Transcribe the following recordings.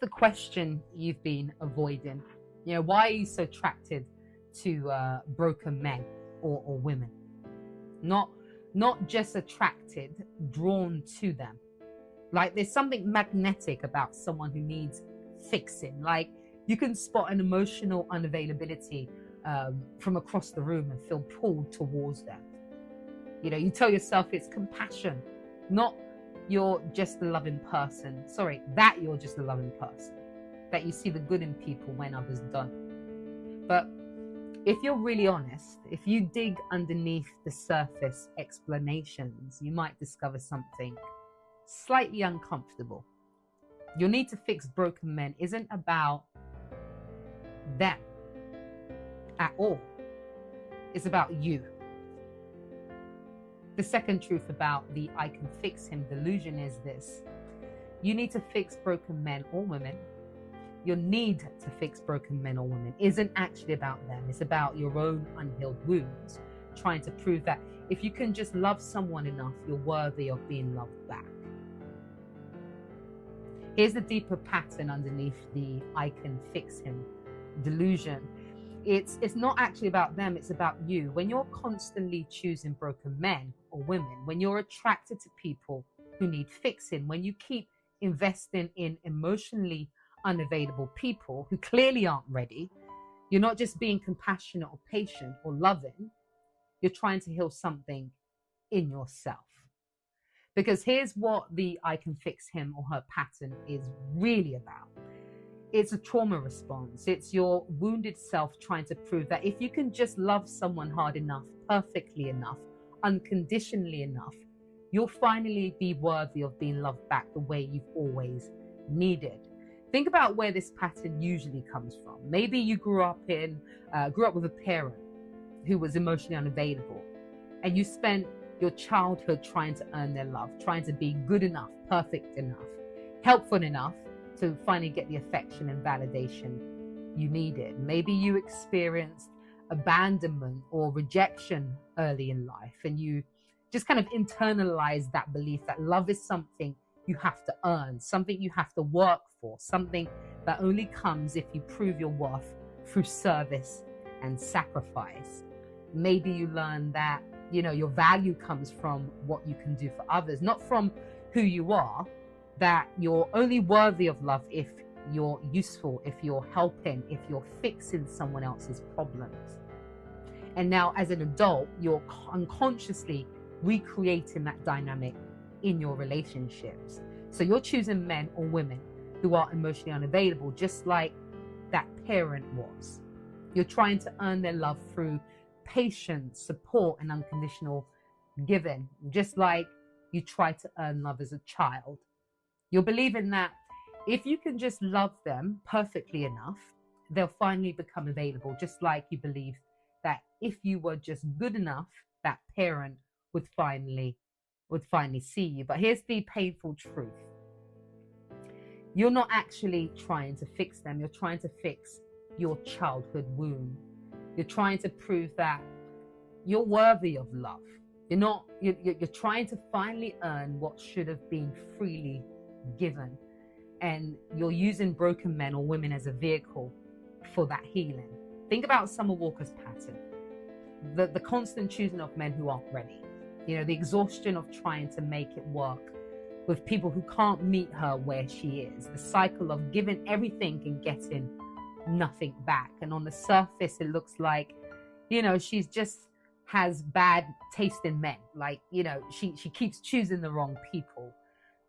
The question you've been avoiding? Why are you so attracted to broken men or women? Not just attracted, drawn to them. Like there's something magnetic about someone who needs fixing. Like you can spot an emotional unavailability from across the room and feel pulled towards them. You tell yourself it's compassion, not you're just a loving person. Sorry, that you're just a loving person. That you see the good in people when others don't. But if you're really honest, if you dig underneath the surface explanations, you might discover something slightly uncomfortable. Your need to fix broken men isn't about them at all. It's about you. The second truth about the I can fix him delusion is this. You need to fix broken men or women. Your need to fix broken men or women isn't actually about them. It's about your own unhealed wounds, trying to prove that if you can just love someone enough, you're worthy of being loved back. Here's the deeper pattern underneath the I can fix him delusion. It's not actually about them, it's about you. When you're constantly choosing broken men or women, when you're attracted to people who need fixing, when you keep investing in emotionally unavailable people who clearly aren't ready, you're not just being compassionate or patient or loving, you're trying to heal something in yourself. Because here's what the I can fix him or her pattern is really about. It's a trauma response. It's your wounded self trying to prove that if you can just love someone hard enough, perfectly enough, unconditionally enough, you'll finally be worthy of being loved back the way you've always needed. Think about where this pattern usually comes from. Maybe you grew up with a parent who was emotionally unavailable, and you spent your childhood trying to earn their love, trying to be good enough, perfect enough, helpful enough to finally get the affection and validation you needed. Maybe you experienced abandonment or rejection early in life, and you just kind of internalized that belief that love is something you have to earn, something you have to work for, something that only comes if you prove your worth through service and sacrifice. Maybe you learn that, your value comes from what you can do for others, not from who you are, that you're only worthy of love if you're useful, if you're helping, if you're fixing someone else's problems. And now as an adult, you're unconsciously recreating that dynamic in your relationships. So you're choosing men or women who are emotionally unavailable, just like that parent was. You're trying to earn their love through patience, support, and unconditional giving, just like you tried to earn love as a child. You're believing that if you can just love them perfectly enough, they'll finally become available, just like you believe that if you were just good enough, that parent would finally see you. But here's the painful truth. You're not actually trying to fix them. You're trying to fix your childhood wound. You're trying to prove that you're worthy of love. You're trying to finally earn what should have been freely given. And you're using broken men or women as a vehicle for that healing. Think about Summer Walker's pattern. The constant choosing of men who aren't ready. The exhaustion of trying to make it work with people who can't meet her where she is. The cycle of giving everything and getting nothing back. And on the surface, it looks like, she's just has bad taste in men. Like, she keeps choosing the wrong people.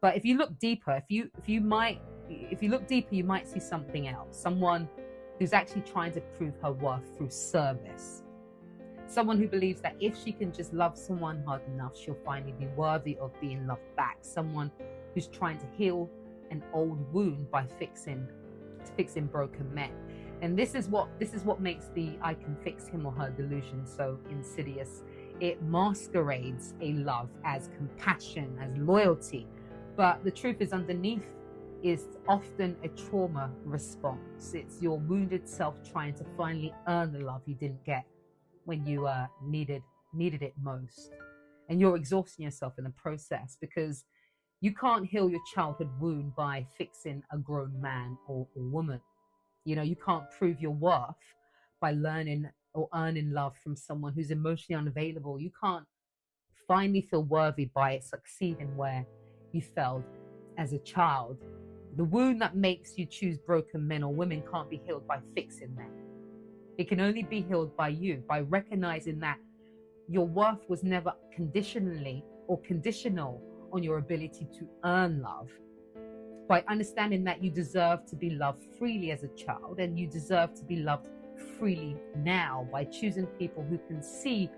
But if you look deeper, if you look deeper, you might see something else. Someone who's actually trying to prove her worth through service. Someone who believes that if she can just love someone hard enough, she'll finally be worthy of being loved back. Someone who's trying to heal an old wound by fixing broken men. And this is what makes the I can fix him or her delusion so insidious. It masquerades a love as compassion, as loyalty. But the truth is underneath is often a trauma response. It's your wounded self trying to finally earn the love you didn't get when you needed it most. And you're exhausting yourself in the process because You can't heal your childhood wound by fixing a grown man or woman. You can't prove your worth by learning or earning love from someone who's emotionally unavailable. You can't finally feel worthy by succeeding where you failed as a child. The wound that makes you choose broken men or women can't be healed by fixing them. It can only be healed by you, by recognizing that your worth was never conditionally or conditional on your ability to earn love, by understanding that you deserve to be loved freely as a child and you deserve to be loved freely now, by choosing people who can see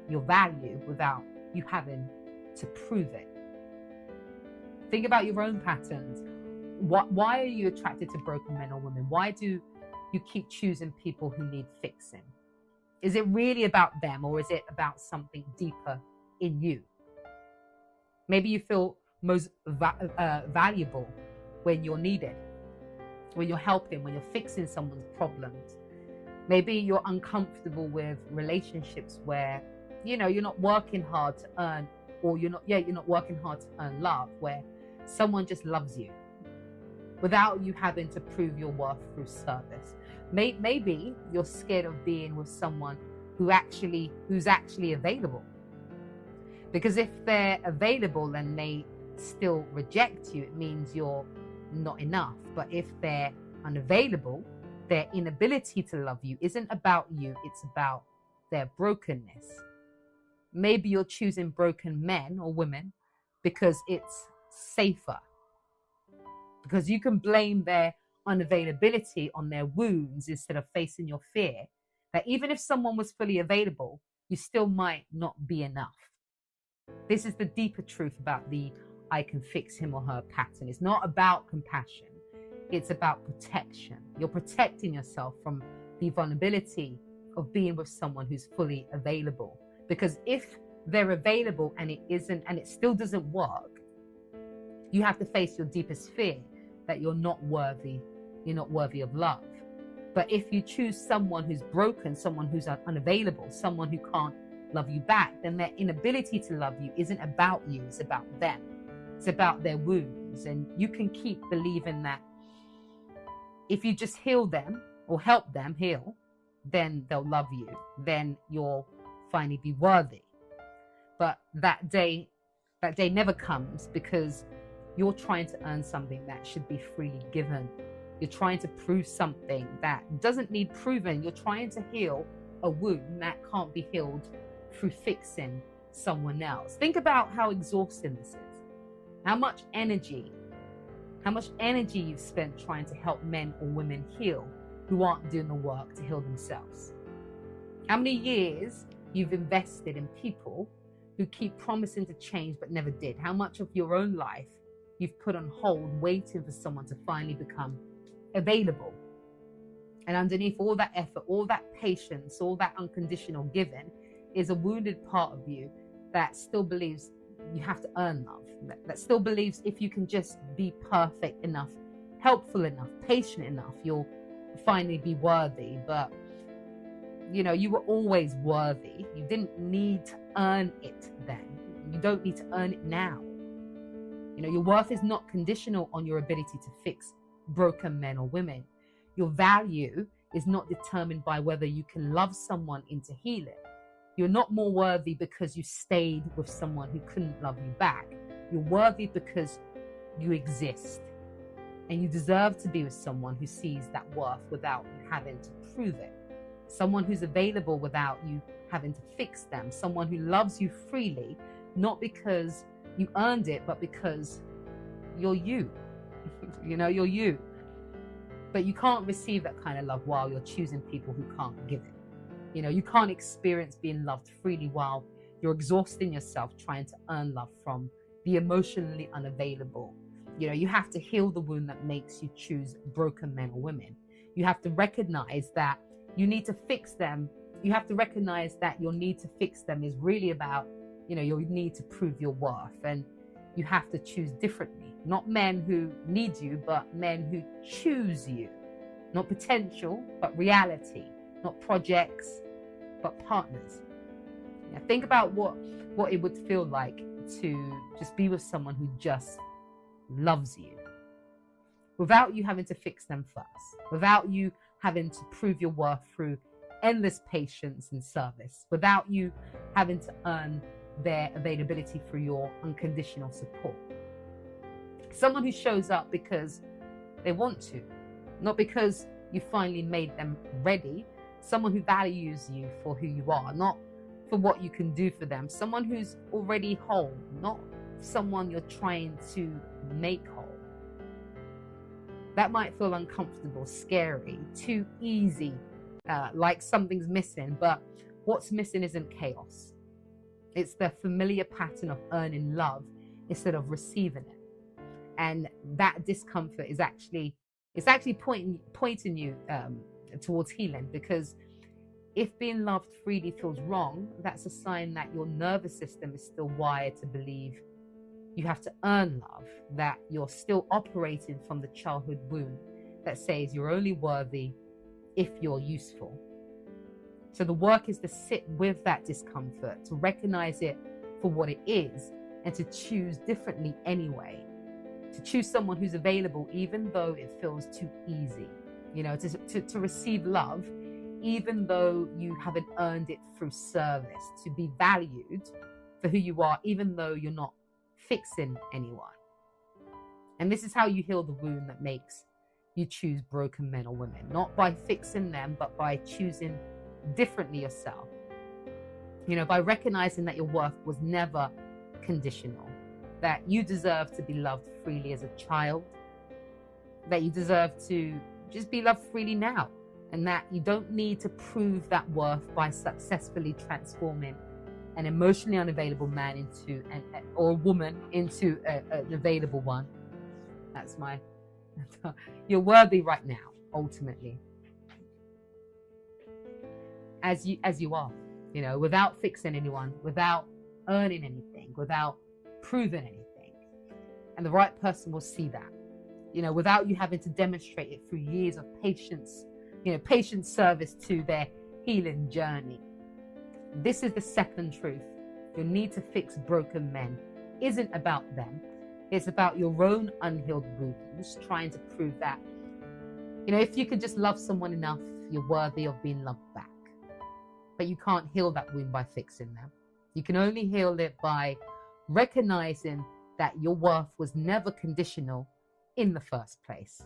your value without you having to prove it. Think about your own patterns. Why are you attracted to broken men or women? Why do you keep choosing people who need fixing? Is it really about them, or is it about something deeper in you? Maybe you feel most valuable when you're needed, when you're helping, when you're fixing someone's problems. Maybe you're uncomfortable with relationships where, you're not working hard to earn, or you're not working hard to earn love, where someone just loves you without you having to prove your worth through service. Maybe you're scared of being with someone who's actually available. Because if they're available and they still reject you, it means you're not enough. But if they're unavailable, their inability to love you isn't about you, it's about their brokenness. Maybe you're choosing broken men or women because it's safer. Because you can blame their unavailability on their wounds instead of facing your fear that even if someone was fully available, you still might not be enough. This is the deeper truth about the I can fix him or her pattern. It's not about compassion. It's about protection. You're protecting yourself from the vulnerability of being with someone who's fully available. Because if they're available and it still doesn't work, you have to face your deepest fear that you're not worthy of love. But if you choose someone who's broken, someone who's unavailable, someone who can't love you back, then their inability to love you isn't about you, it's about them. It's about their wounds. And you can keep believing that if you just heal them or help them heal, then they'll love you. Then you'll finally be worthy. But that day never comes, because you're trying to earn something that should be freely given. You're trying to prove something that doesn't need proving. You're trying to heal a wound that can't be healed through fixing someone else. Think about how exhausting this is. How much energy you've spent trying to help men or women heal who aren't doing the work to heal themselves. How many years you've invested in people who keep promising to change but never did. How much of your own life you've put on hold waiting for someone to finally become available. And underneath all that effort, all that patience, all that unconditional giving is a wounded part of you that still believes you have to earn love, that still believes if you can just be perfect enough, helpful enough, patient enough, you'll finally be worthy. But you were always worthy. You didn't need to earn it then. You don't need to earn it now. Your worth is not conditional on your ability to fix broken men or women. Your value is not determined by whether you can love someone into healing. You're not more worthy because you stayed with someone who couldn't love you back. You're worthy because you exist. And you deserve to be with someone who sees that worth without you having to prove it. Someone who's available without you having to fix them. Someone who loves you freely, not because you earned it, but because you're you. You're you. But you can't receive that kind of love while you're choosing people who can't give it. You can't experience being loved freely while you're exhausting yourself trying to earn love from the emotionally unavailable. You have to heal the wound that makes you choose broken men or women. You have to recognize that you need to fix them. You have to recognize that your need to fix them is really about, your need to prove your worth. And you have to choose differently. Not men who need you, but men who choose you. Not potential, but reality. Not projects, but partners. Think about what it would feel like to just be with someone who just loves you without you having to fix them first, without you having to prove your worth through endless patience and service, without you having to earn their availability through your unconditional support. Someone who shows up because they want to, not because you finally made them ready. Someone who values you for who you are, not for what you can do for them. Someone who's already whole, not someone you're trying to make whole. That might feel uncomfortable, scary, too easy, like something's missing, but what's missing isn't chaos. It's the familiar pattern of earning love instead of receiving it. And that discomfort is actually pointing you towards healing, because if being loved freely feels wrong, that's a sign that your nervous system is still wired to believe you have to earn love, that you're still operating from the childhood wound that says you're only worthy if you're useful. So the work is to sit with that discomfort, to recognize it for what it is, and to choose differently anyway. To choose someone who's available even though it feels too easy. You know, to receive love even though you haven't earned it through service. To be valued for who you are even though you're not fixing anyone. And this is how you heal the wound that makes you choose broken men or women. Not by fixing them, but by choosing differently yourself. You know, by recognizing that your worth was never conditional, that you deserve to be loved freely as a child, that you deserve to just be loved freely now, and that you don't need to prove that worth by successfully transforming an emotionally unavailable man into or a woman into an available one. That's my you're worthy right now, ultimately, as you are, you know, without fixing anyone, without earning anything, without proving anything. And the right person will see that, you know, without you having to demonstrate it through years of patience, you know, patient service to their healing journey. This is the second truth. Your need to fix broken men isn't about them. It's about your own unhealed wounds, trying to prove that, you know, if you could just love someone enough, you're worthy of being loved back. But you can't heal that wound by fixing them. You can only heal it by recognizing that your worth was never conditional in the first place.